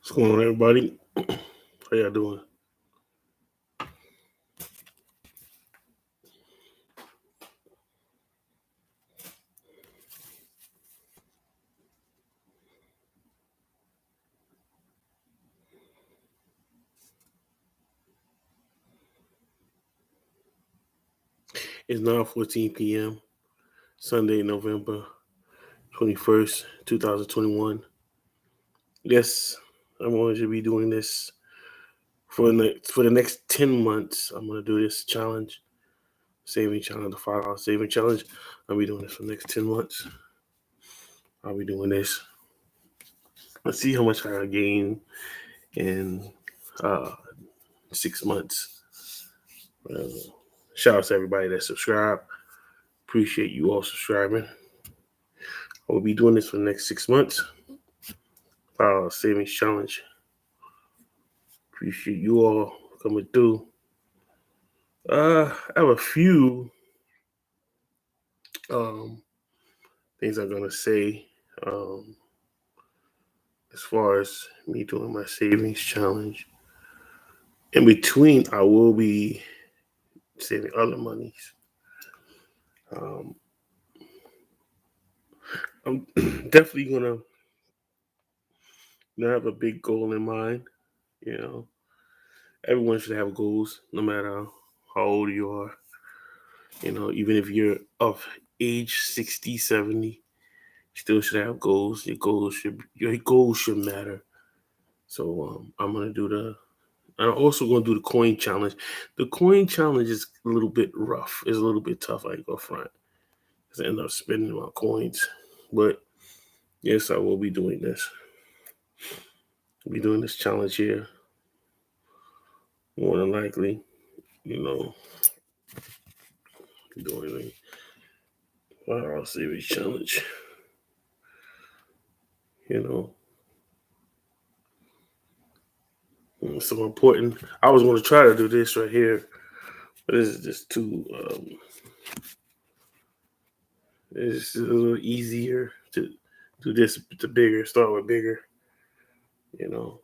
What's going on, everybody? How y'all doing? It's 9:14 p.m. Sunday, November 21st, 2021. Yes, I'm going to be doing this for the next 10 months. I'm going to do this challenge, saving challenge, the $5 saving challenge. I'll be doing this for the next 10 months. I'll be doing this. Let's see how much I gain in uh, 6 months. Uh, Shout out to everybody that subscribed. Appreciate you all subscribing. I will be doing this for the next 6 months. Savings challenge. Appreciate you all coming through. I have a few um, things I'm gonna say as far as me doing my savings challenge. In between, I will be saving other monies. Um, I'm definitely gonna have a big goal in mind. You know, everyone should have goals, no matter how old you are. You know, even if you're of age 60, 70, still should have goals. Your goals should matter. So I'm gonna do the. I'm also gonna do the coin challenge. The coin challenge is a little bit rough. It's a little bit tough. I go front. Cause I end up spending my coins. But yes, I will be doing this. I'll be doing this challenge here. More than likely, you know, doing a I'll series challenge. You know, it's so important. I was going to try to do this right here, but this is just too. It's a little easier to do this to bigger. Start with bigger. You know,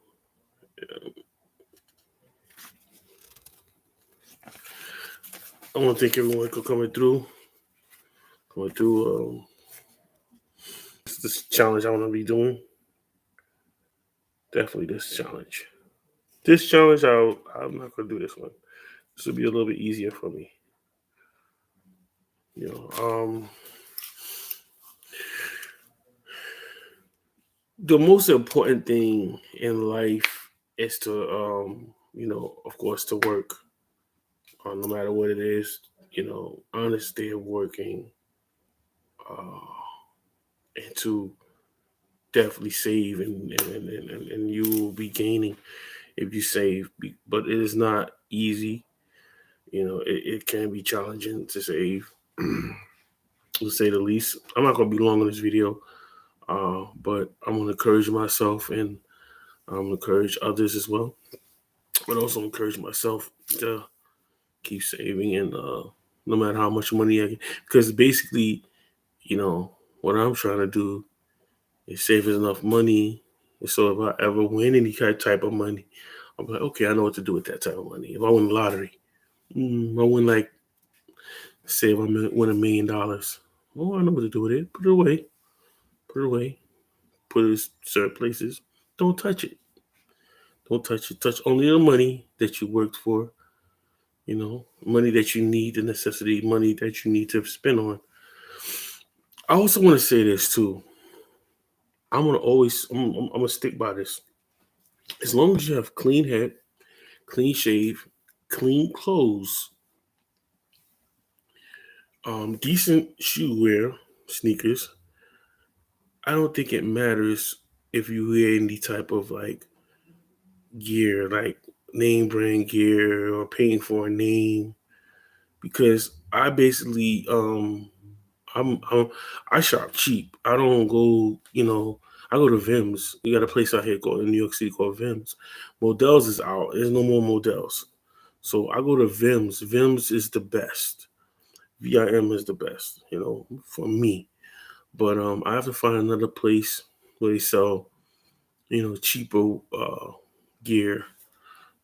I want to thank everyone for coming through. This challenge I want to be doing. Definitely this challenge. This challenge, I'm not going to do this one. This will be a little bit easier for me. You know, the most important thing in life is to, of course, to work. No matter what it is, honestly, working, uh, and to definitely save, and you will be gaining if you save. But it is not easy. It can be challenging to save, to say the least. I'm not going to be long on this video, but I'm going to encourage myself, and I'm going to encourage others as well, but also encourage myself to keep saving, and no matter how much money I get, because basically, what I'm trying to do is save enough money. So if I ever win any type of money, I'm like, okay, I know what to do with that type of money. If I win the lottery, I win, like, say if I win $1 million, oh, I know what to do with it. Put it away. Put it away. Put it in certain places. Don't touch it. Don't touch it. Touch only the money that you worked for. Money that you need, the necessity, money that you need to spend on. I also want to say this too. I'm gonna stick by this. As long as you have clean head, clean shave, clean clothes, decent shoe wear, sneakers, I don't think it matters if you wear any type of, like, gear, like name brand gear, or paying for a name, because I basically I shop cheap. I don't go, I go to Vim's. We got a place out here called in New York City called Vim's. Models is out. There's no more Models. So I go to Vim's. Vim's is the best. VIM is the best, for me. But I have to find another place where they sell cheaper gear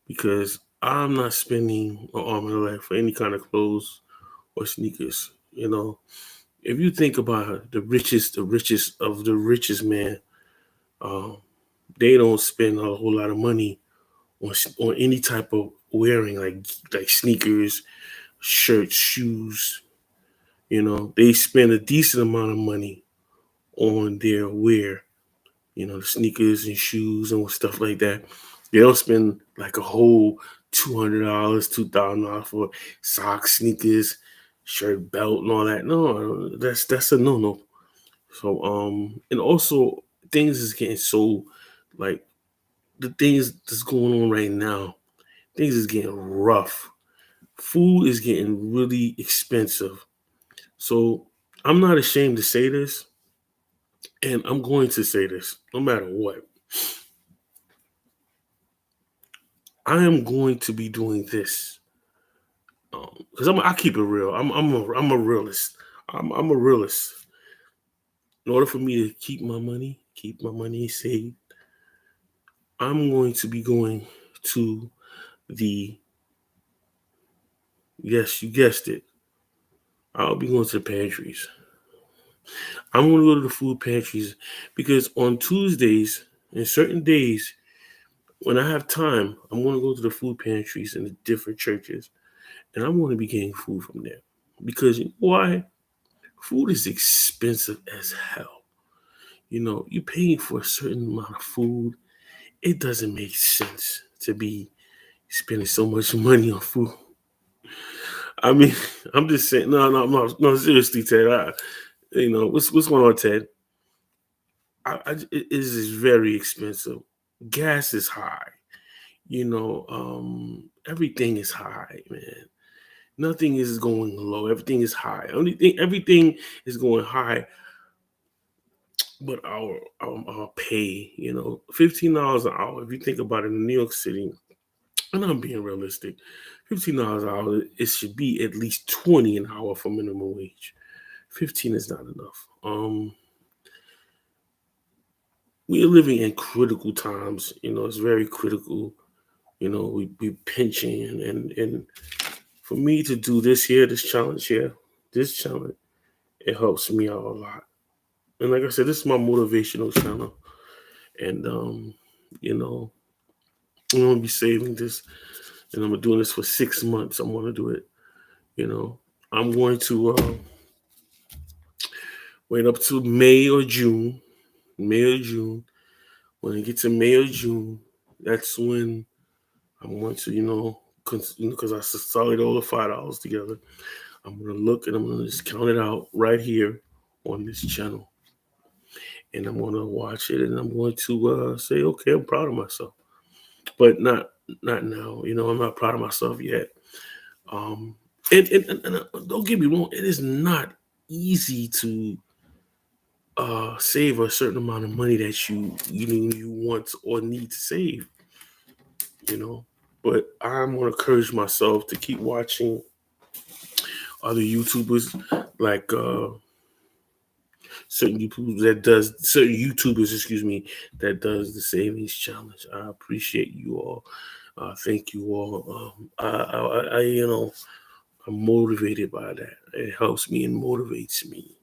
because I'm not spending an arm and a leg for any kind of clothes or sneakers. If you think about the richest of the richest man, um, they don't spend a whole lot of money on any type of wearing like sneakers, shirts, shoes. They spend a decent amount of money on their wear. The sneakers and shoes and stuff like that. They don't spend like a whole $200, $2,000 for socks, sneakers, shirt, belt, and all that. No, that's a no no. So and also things is getting so like the things that's going on right now. Things is getting rough. Food is getting really expensive. So I'm not ashamed to say this, and I'm going to say this no matter what. I am going to be doing this because I keep it real. I'm a realist. I'm a realist. In order for me to keep my money saved, I'm going to be going to the yes, you guessed it. I'll be going to the pantries. I'm going to go to the food pantries because on Tuesdays and certain days when I have time, I'm going to go to the food pantries in the different churches and I'm going to be getting food from there. Because you know why? Food is expensive as hell. You're paying for a certain amount of food. It doesn't make sense to be spending so much money on food. I mean, I'm just saying, no, seriously, Ted. What's going on, Ted? It is very expensive. Gas is high. Everything is high, man. Nothing is going low. Everything is high. Everything is going high, but our pay, $15 an hour. If you think about it in New York City, and I'm being realistic, $15 an hour, it should be at least 20 an hour for minimum wage. 15 is not enough. We are living in critical times. It's very critical. We pinching and for me to do this challenge, it helps me out a lot. And like I said, this is my motivational channel. And you know, I'm gonna be saving this and I'm doing this for 6 months. I'm gonna do it. You know, I'm going to wait up to May or June. May or June. When it gets to May or June, that's when I'm going to, because I solid all the $5 together. I'm gonna look and I'm gonna just count it out right here on this channel, and I'm gonna watch it and I'm going to say, okay, I'm proud of myself, but not now. I'm not proud of myself yet. Um, and don't get me wrong, it is not easy to save a certain amount of money that you want or need to save. You know, but I'm gonna encourage myself to keep watching other YouTubers like certain YouTubers, excuse me, that does the savings challenge. I appreciate you all. Thank you all. I'm motivated by that. It helps me and motivates me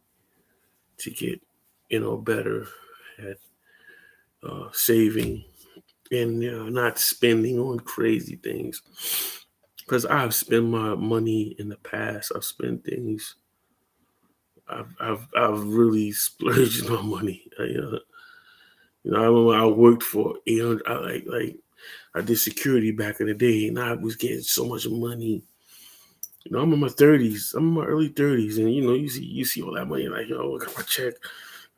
to get, better at saving and not spending on crazy things. Because I've spent my money in the past. I've spent things. I've really splurged my money. I remember I worked for 800. I did security back in the day, and I was getting so much money. I'm in my 30s. I'm in my early 30s, and you see all that money. Like, I got my check,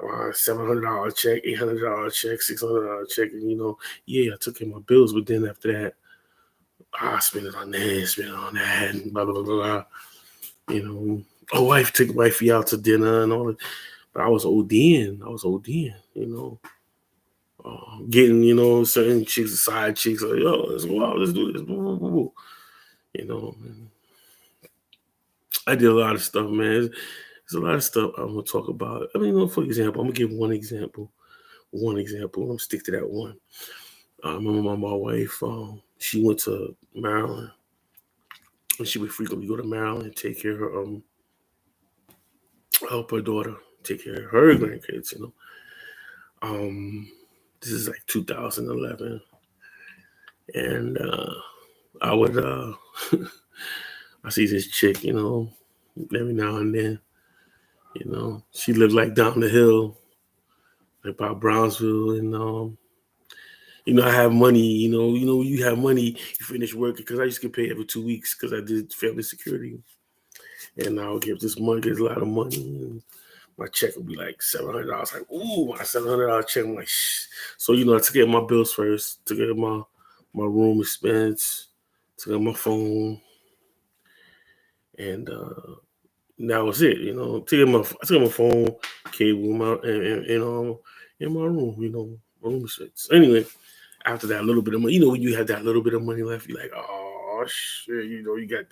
$700 check, $800 check, $600 check, and yeah, I took in my bills. But then after that, I spent it on this, spent it on that, and blah blah blah blah. My wife took wifey out to dinner and all that. But I was ODing. Getting certain chicks, side chicks, like, yo, let's go out, let's do this. Boo, boo, boo, boo. And I did a lot of stuff, man. There's a lot of stuff I'm gonna talk about. I mean, for example, I'm gonna give one example. one example. I'm gonna stick to that one. I remember my wife. She went to Maryland, and she would frequently go to Maryland and take care of help her daughter take care of her grandkids. Um, this is like 2011, and I would I see this chick, every now and then. She lived like down the hill, like by Brownsville, and I have money. You have money. You finish working because I used to get paid every 2 weeks because I did family security, and I would get this money, get a lot of money. And my check would be like $700. Like, ooh, my $700 check. I'm like, shh. So I took care of my bills first, took care of my room expense, took care of my phone, and that was it. I took my phone, cable, in my room. Room expense. Anyway, after that little bit of money, when you have that little bit of money left, you're like, oh shit, you got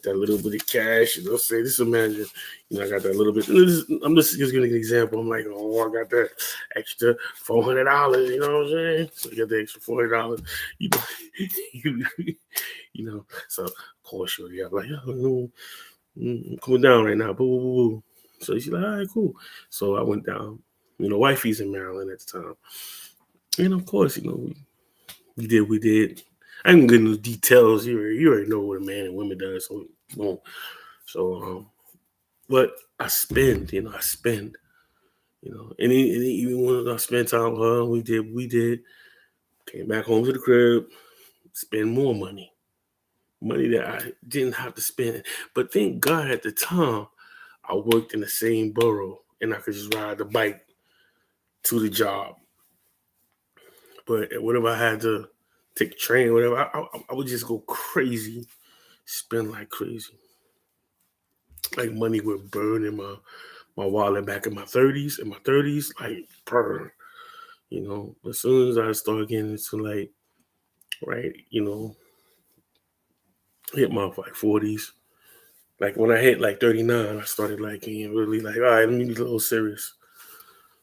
that little bit of cash. Say this, imagine, I got that little bit. I'm just giving an example. I'm like, oh, I got that extra $400. You know what I'm saying? So you got the extra $400. So of course you're like, coming down right now. Boo, boo, boo. So she's like, all right, cool. So I went down. Wifey's in Maryland at the time. And of course, we did. We did. I didn't get into the details. You already know what a man and women does. So, boom. So, but I spend. I spend. And even when I spent time with her, we did. Came back home to the crib, spend more money that I didn't have to spend. But thank God at the time, I worked in the same borough, and I could just ride the bike to the job. But whatever I had to take a train, whatever, I would just go crazy, spend like crazy. Like money would burn in my wallet back in my 30s. In my 30s, like burn. As soon as I started getting into like, right, hit my like 40s. Like when I hit like 39, I started like getting really like, all right, let me be a little serious.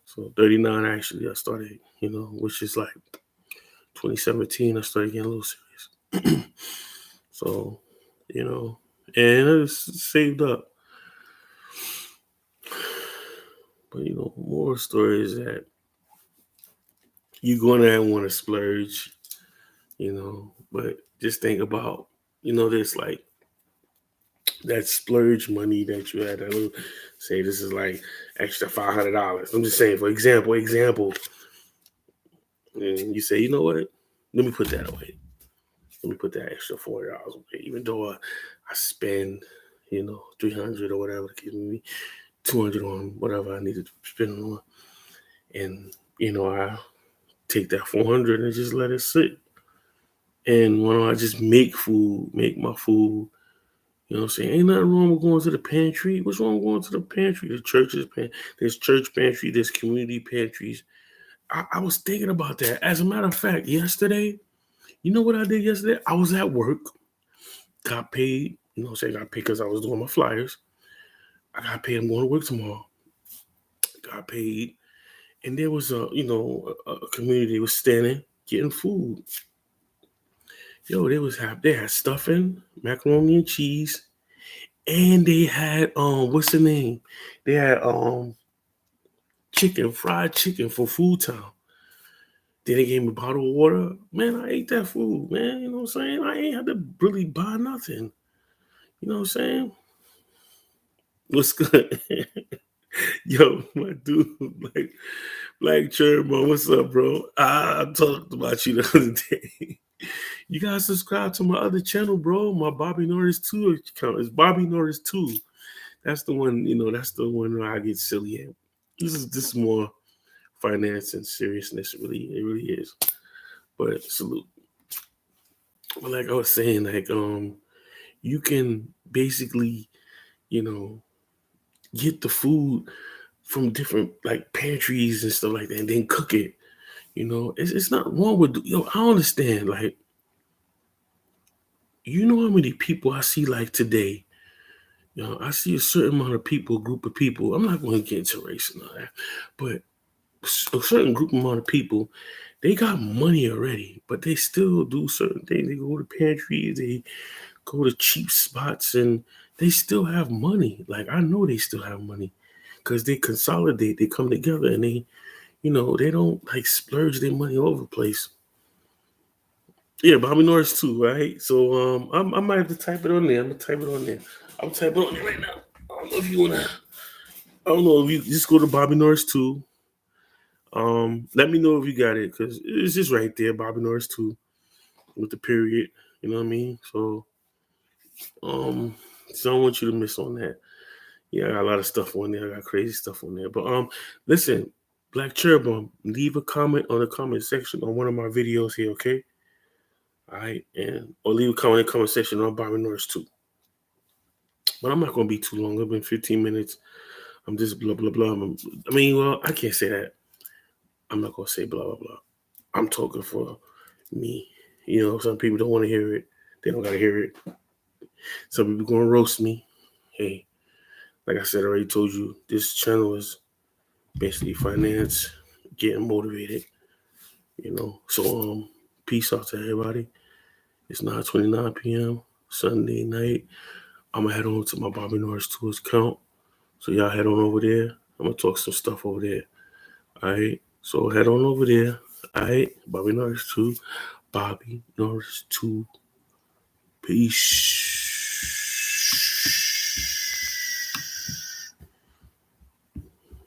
So 39 actually, I started, which is like 2017, I started getting a little serious. So, and I just saved up. But more stories that you're gonna want to splurge, but just think about, this like that splurge money that you had. That little, say this is like extra $500. I'm just saying, for example, and you say, you know what? Let me put that away. Let me put that extra $40 away, even though I spend, 300 or whatever, give me 200 on whatever I needed to spend on, and I take that 400 and just let it sit. And when I just make my food, you know what I'm saying? Ain't nothing wrong with going to the pantry. What's wrong with going to the pantry? There's church pantry, there's community pantries. I was thinking about that. As a matter of fact, yesterday, you know what I did yesterday? I was at work, got paid, got paid because I was doing my flyers. I got paid, I'm going to work tomorrow. Got paid. And there was a community was standing, getting food. Yo, they had stuffing, macaroni and cheese, and they had what's the name? They had fried chicken for food time. Then they gave me a bottle of water. Man, I ate that food, man. You know what I'm saying? I ain't had to really buy nothing. You know what I'm saying? What's good? Yo, my dude, like Black Chermo, what's up, bro? I talked about you the other day. You guys subscribe to my other channel, bro. My Bobby Norris 2 account. It's Bobby Norris 2. That's the one, that's the one where I get silly at. This is more finance and seriousness. It really is. But salute. But like I was saying, like you can basically, get the food from different like pantries and stuff like that, and then cook it. It's not wrong with I understand. Like, how many people I see like today. I see a certain amount of people, group of people. I'm not going to get into race and all that, but a certain group amount of people, they got money already, but they still do certain things. They go to pantries, they go to cheap spots, and they still have money. Like I know they still have money because they consolidate, they come together, and they don't like splurge their money all over the place. Yeah, Bobby Norris too, right? So I might have to type it on there. I'm gonna type it on there. I'm typing on there right now. I don't know if you wanna. I don't know if you just go to Bobby Norris too. Let me know if you got it because it's just right there, Bobby Norris too, with the period. You know what I mean? Um, so I don't want you to miss on that. Yeah, I got a lot of stuff on there. I got crazy stuff on there. But listen, Black Cherubim, leave a comment on the comment section on one of my videos here, okay? All right, and or leave a comment in the comment section on Bobby Norris too. But I'm not gonna be too long. It's been 15 minutes. I'm just blah blah blah. I mean, well, I can't say that. I'm not gonna say blah blah blah. I'm talking for me. Some people don't want to hear it. They don't gotta hear it. Some people gonna roast me. Hey, like I said, I already told you, this channel is basically finance, getting motivated. So peace out to everybody. It's 9:29 p.m. Sunday night. I'm gonna head on to my Bobby Norris Tours account. So y'all head on over there. I'm gonna talk some stuff over there. All right. So head on over there. All right. Bobby Norris 2. Bobby Norris 2. Peace.